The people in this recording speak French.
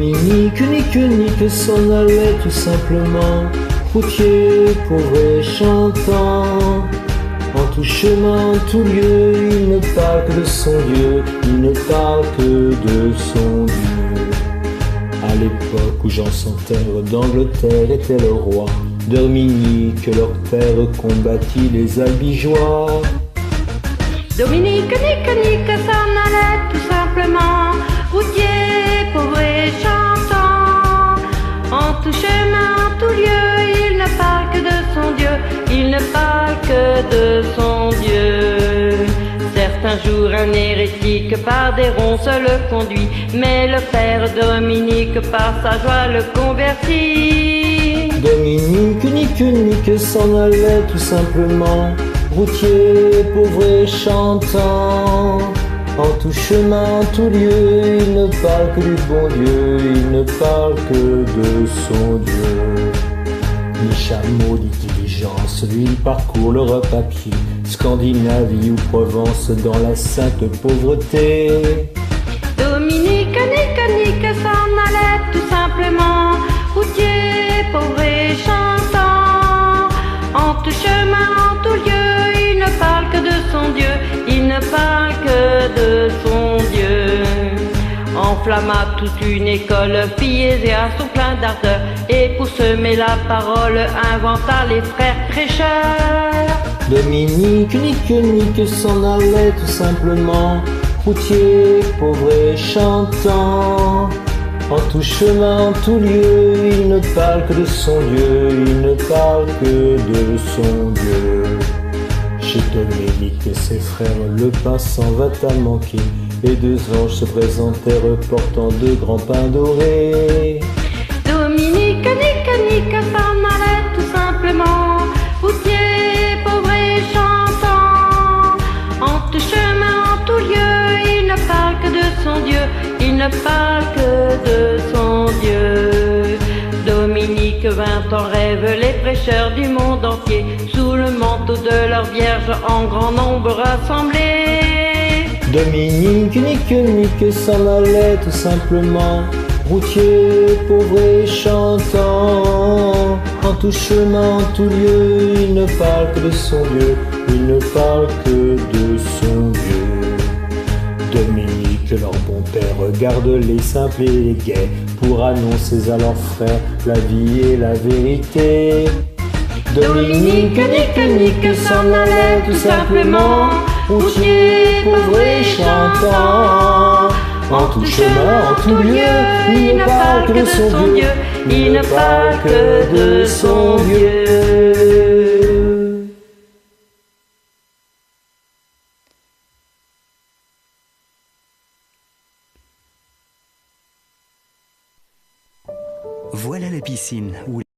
Dominique, unique, s'en allait tout simplement, routier, pauvre et chantant. En tout chemin, tout lieu, il ne parle que de son Dieu, il ne parle que de son Dieu. À l'époque où Jean sans terre d'Angleterre était le roi, Dominique, leur père, combattit les albigeois. Dominique, s'en allait tout simplement, routier, pauvre et chantant. En tout chemin, tout lieu, il ne parle que de son Dieu, il ne parle que de son Dieu. Certains jours, un hérétique par des ronces le conduit, mais le père Dominique par sa joie le convertit. Dominique, unique, s'en allait tout simplement, routier, pauvre et chantant. En tout chemin, tout lieu, il ne parle que du bon Dieu, il ne parle que de son Dieu. Ni chameau, ni diligence, lui il parcourt l'Europe à pied, Scandinavie ou Provence dans la sainte pauvreté. Dominique, s'en allait tout simplement, routier, pauvre et chantant. En tout chemin, en tout lieu, il ne parle que de son Dieu, il ne parle que de son Dieu. Enflamma toute une école, filles et garçons pleins d'ardeur, et pour semer la parole, inventa les frères prêcheurs. Dominique, unique, s'en allait tout simplement, routier, pauvre et chantant. En tout chemin, en tout lieu, il ne parle que de son Dieu, il ne parle que de son Dieu. Chez Dominique et ses frères, le pain s'en va à manquer, et deux anges se présentèrent portant de grands pains dorés. Dominique, s'en allait tout simplement, routier, pauvre et chantant. En tout chemin, en tout lieu, il ne parle que de son Dieu, il ne parle que de son Dieu. Dominique vint en rêve les prêcheurs du monde entier, sous le manteau de leur Vierge en grand nombre rassemblés. Dominique, unique, s'en allait tout simplement, routier, pauvre et chantant. En tout chemin, en tout lieu, il ne parle que de son Dieu, il ne parle que de son Dieu. Dominique, leur bon père, garde les simples et les gais, pour annoncer à leurs frères la vie et la vérité. Dominique, s'en allait tout simplement, routier, pauvre et chantant. En tout chemin, en tout lieu, il ne parle que de son Dieu, il ne parle que de son Dieu. Voilà la piscine où